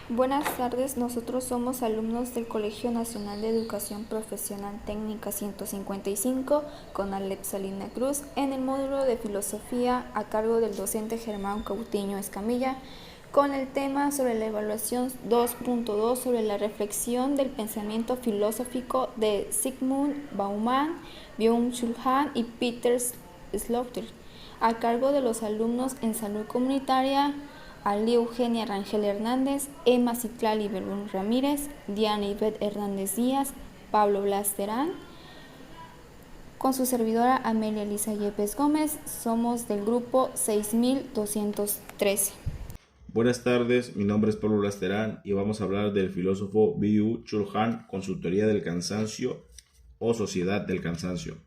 Buenas tardes, nosotros somos alumnos del Colegio Nacional de Educación Profesional Técnica 155 con Alep Salina Cruz en el módulo de Filosofía a cargo del docente Germán Cautiño Escamilla con el tema sobre la evaluación 2.2 sobre la reflexión del pensamiento filosófico de Zygmunt Bauman, Byung-Chul Han y Peter Slaughter a cargo de los alumnos en Salud Comunitaria Ali Eugenia Rangel Hernández, Emma Citlali Belún Ramírez, Diana Ivette Hernández Díaz, Pablo Blas Terán, con su servidora Amelia Elisa Yepes Gómez. Somos del grupo 6213. Buenas tardes, mi nombre es Pablo Blas Terán y vamos a hablar del filósofo Byung-Chul Han con su teoría del cansancio o sociedad del cansancio.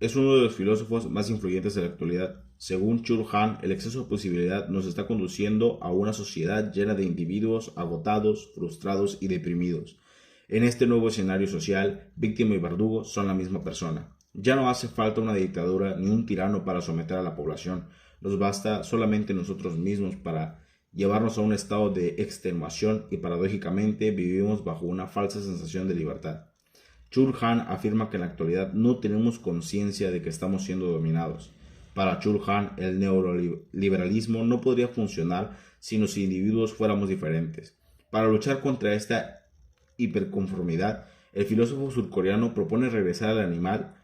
Es uno de los filósofos más influyentes de la actualidad. Según Chul Han, el exceso de posibilidad nos está conduciendo a una sociedad llena de individuos agotados, frustrados y deprimidos. En este nuevo escenario social, víctima y verdugo son la misma persona. Ya no hace falta una dictadura ni un tirano para someter a la población. Nos basta solamente nosotros mismos para llevarnos a un estado de extenuación y paradójicamente vivimos bajo una falsa sensación de libertad. Chul Han afirma que en la actualidad no tenemos conciencia de que estamos siendo dominados. Para Chul Han, el neoliberalismo no podría funcionar si los individuos fuéramos diferentes. Para luchar contra esta hiperconformidad, el filósofo surcoreano propone regresar al animal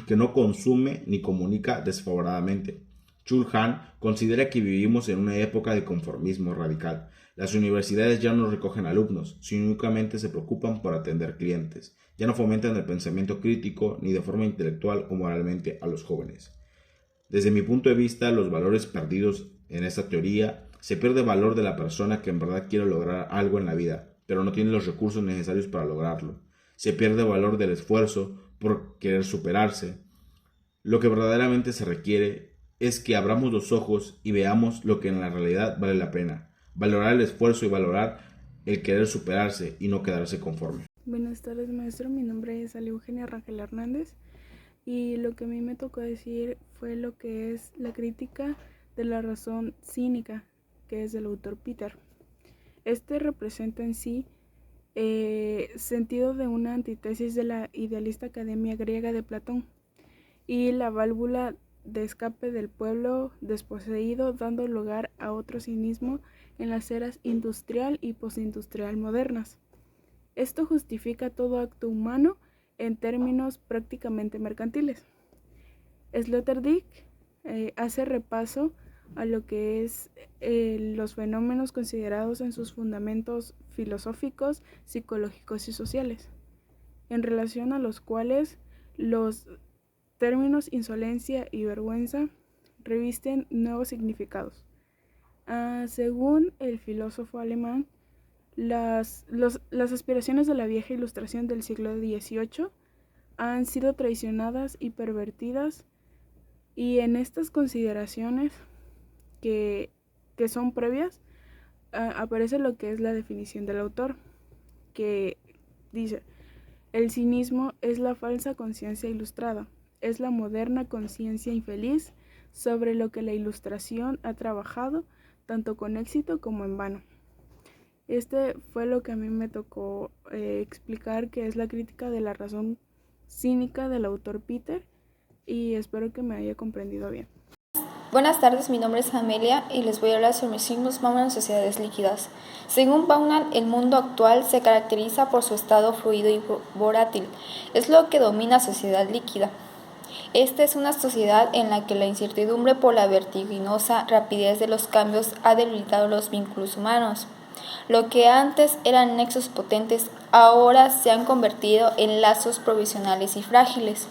que no consume ni comunica desfavoradamente. Chul Han considera que vivimos en una época de conformismo radical. Las universidades ya no recogen alumnos, sino únicamente se preocupan por atender clientes. Ya no fomentan el pensamiento crítico ni de forma intelectual o moralmente a los jóvenes. Desde mi punto de vista, los valores perdidos en esta teoría, se pierde el valor de la persona que en verdad quiere lograr algo en la vida, pero no tiene los recursos necesarios para lograrlo. Se pierde el valor del esfuerzo por querer superarse. Lo que verdaderamente se requiere es que abramos los ojos y veamos lo que en la realidad vale la pena. Valorar el esfuerzo y valorar el querer superarse y no quedarse conforme. Buenas tardes, maestro. Mi nombre es Ali Eugenia Rangel Hernández y lo que a mí me tocó decir fue lo que es la crítica de la razón cínica, que es del autor Peter. Este representa en sí sentido de una antítesis de la idealista academia griega de Platón y la válvula de escape del pueblo desposeído, dando lugar a otro cinismo en las eras industrial y postindustrial modernas. Esto justifica todo acto humano en términos prácticamente mercantiles. Sloterdijk hace repaso a lo que es los fenómenos considerados en sus fundamentos filosóficos, psicológicos y sociales, en relación a los cuales los términos insolencia y vergüenza revisten nuevos significados. Según el filósofo alemán, las aspiraciones de la vieja ilustración del siglo XVIII han sido traicionadas y pervertidas, y en estas consideraciones que son previas aparece lo que es la definición del autor, que dice: el cinismo es la falsa conciencia ilustrada, es la moderna conciencia infeliz sobre lo que la ilustración ha trabajado tanto con éxito como en vano. Este fue lo que a mí me tocó explicar, que es la crítica de la razón cínica del autor Peter, y espero que me haya comprendido bien. Buenas tardes, mi nombre es Amelia y les voy a hablar sobre Zygmunt Bauman en sociedades líquidas. Según Bauman, el mundo actual se caracteriza por su estado fluido y volátil. Es lo que domina sociedad líquida. Esta es una sociedad en la que la incertidumbre por la vertiginosa rapidez de los cambios ha debilitado los vínculos humanos. Lo que antes eran nexos potentes, ahora se han convertido en lazos provisionales y frágiles.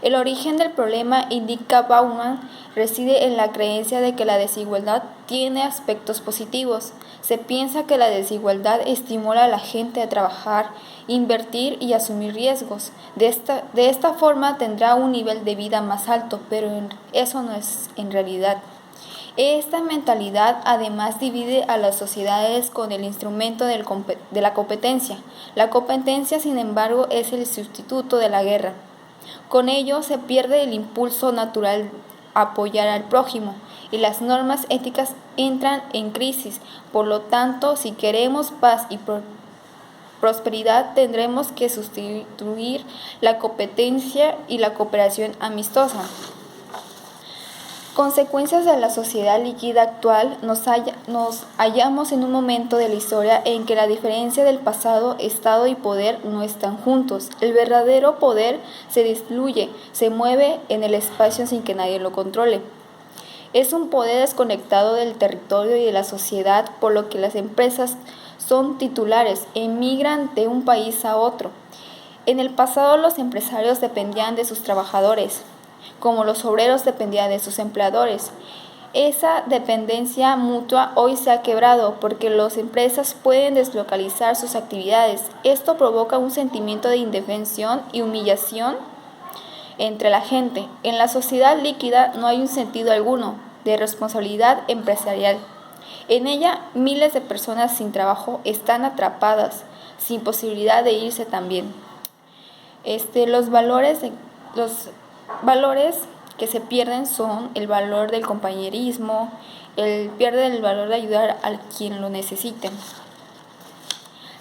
El origen del problema, indica Bauman, reside en la creencia de que la desigualdad tiene aspectos positivos. Se piensa que la desigualdad estimula a la gente a trabajar, invertir y asumir riesgos. De esta forma tendrá un nivel de vida más alto, pero eso no es en realidad. Esta mentalidad además divide a las sociedades con el instrumento de la competencia. La competencia, sin embargo, es el sustituto de la guerra. Con ello se pierde el impulso natural a apoyar al prójimo. y las normas éticas entran en crisis. Por lo tanto, si queremos paz y prosperidad, tendremos que sustituir la competencia y la cooperación amistosa. Consecuencias de la sociedad líquida actual. Nos hallamos en un momento de la historia en que la diferencia del pasado, Estado y poder no están juntos. El verdadero poder se diluye, se mueve en el espacio sin que nadie lo controle. Es un poder desconectado del territorio y de la sociedad, por lo que las empresas son titulares, emigran de un país a otro. En el pasado los empresarios dependían de sus trabajadores, como los obreros dependían de sus empleadores. Esa dependencia mutua hoy se ha quebrado porque las empresas pueden deslocalizar sus actividades. Esto provoca un sentimiento de indefensión y humillación entre la gente. En la sociedad líquida no hay un sentido alguno de responsabilidad empresarial. En ella, miles de personas sin trabajo están atrapadas, sin posibilidad de irse también. Los valores que se pierden son el valor del compañerismo, pierde el valor de ayudar a quien lo necesite.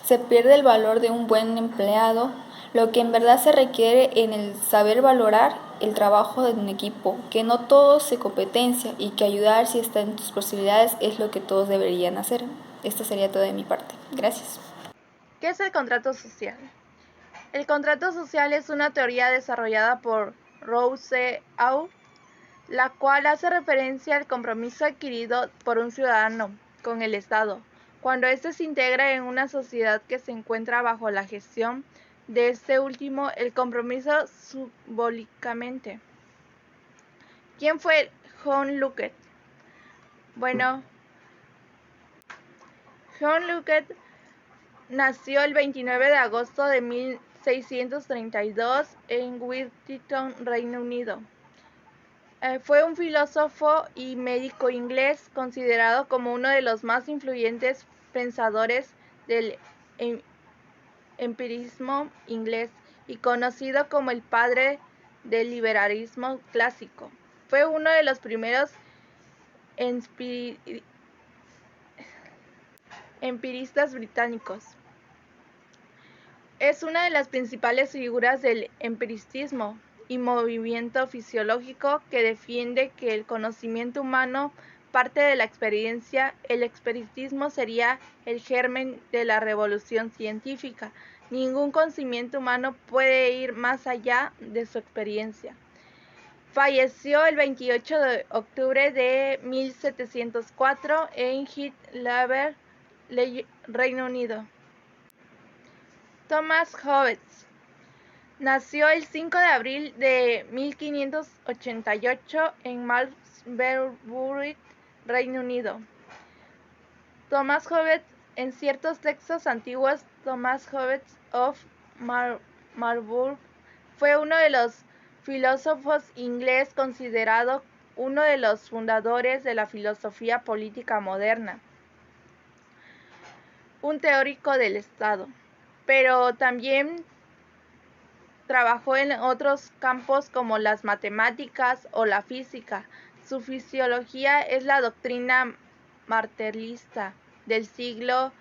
Se pierde el valor de un buen empleado, lo que en verdad se requiere en el saber valorar el trabajo de un equipo, que no todo se competencia y que ayudar si está en tus posibilidades es lo que todos deberían hacer. Esto sería todo de mi parte. Gracias. ¿Qué es el contrato social? El contrato social es una teoría desarrollada por Rousseau, la cual hace referencia al compromiso adquirido por un ciudadano con el Estado, cuando éste se integra en una sociedad que se encuentra bajo la gestión de este último, el compromiso simbólicamente. ¿Quién fue John Locke? Bueno, John Locke nació el 29 de agosto de 1632 en Whittington, Reino Unido. Fue un filósofo y médico inglés, considerado como uno de los más influyentes pensadores del empirismo inglés y conocido como el padre del liberalismo clásico. Fue uno de los primeros empiristas británicos. Es una de las principales figuras del empiricismo y movimiento fisiológico que defiende que el conocimiento humano parte de la experiencia. El empiricismo sería el germen de la revolución científica. Ningún conocimiento humano puede ir más allá de su experiencia. Falleció el 28 de octubre de 1704 en Heath, Reino Unido. Thomas Hobbes nació el 5 de abril de 1588 en Malmesbury, Reino Unido. Thomas Hobbes, en ciertos textos antiguos, Thomas Hobbes of Marlborough, fue uno de los filósofos ingleses considerado uno de los fundadores de la filosofía política moderna, un teórico del Estado, pero también trabajó en otros campos como las matemáticas o la física. Su fisiología es la doctrina materialista del siglo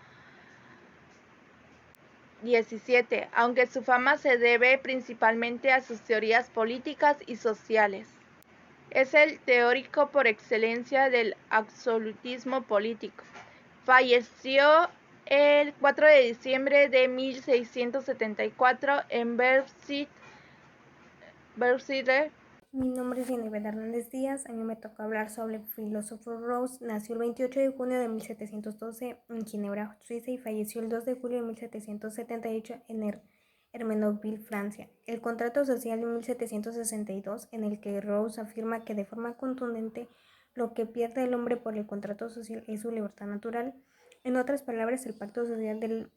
XVII, aunque su fama se debe principalmente a sus teorías políticas y sociales. Es el teórico por excelencia del absolutismo político. Falleció el 4 de diciembre de 1674 en Berkshire. Mi nombre es Yanibel Hernández Díaz. A mí me tocó hablar sobre el filósofo Rousseau. Nació el 28 de junio de 1712 en Ginebra, Suiza, y falleció el 2 de julio de 1778 en Hermenonville, Francia. El contrato social de 1762, en el que Rousseau afirma que de forma contundente lo que pierde el hombre por el contrato social es su libertad natural. En otras palabras, el pacto social del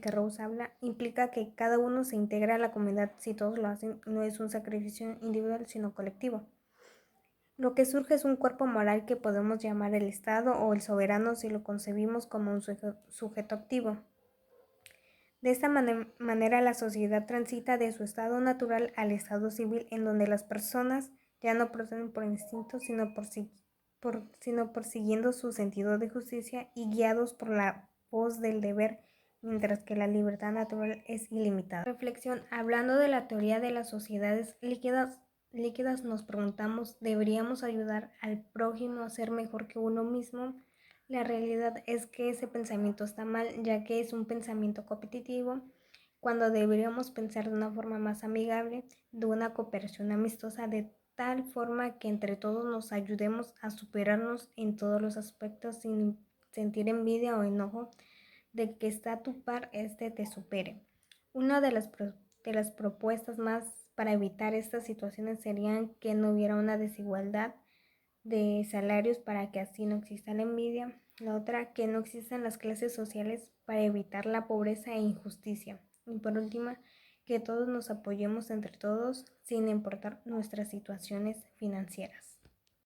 que Rousseau habla implica que cada uno se integra a la comunidad si todos lo hacen. No es un sacrificio individual, sino colectivo. Lo que surge es un cuerpo moral que podemos llamar el Estado o el soberano si lo concebimos como un sujeto activo. De esta manera, la sociedad transita de su estado natural al estado civil, en donde las personas ya no proceden por instinto, sino por sino persiguiendo su sentido de justicia y guiados por la voz del deber, mientras que la libertad natural es ilimitada. Reflexión. Hablando de la teoría de las sociedades líquidas nos preguntamos, ¿deberíamos ayudar al prójimo a ser mejor que uno mismo? La realidad es que ese pensamiento está mal, ya que es un pensamiento competitivo, cuando deberíamos pensar de una forma más amigable, de una cooperación amistosa, de tal forma que entre todos nos ayudemos a superarnos en todos los aspectos sin sentir envidia o enojo de que está a tu par, te supere. Una de las propuestas más para evitar estas situaciones serían que no hubiera una desigualdad de salarios para que así no exista la envidia. La otra, que no existan las clases sociales para evitar la pobreza e injusticia. Y por última, que todos nos apoyemos entre todos sin importar nuestras situaciones financieras.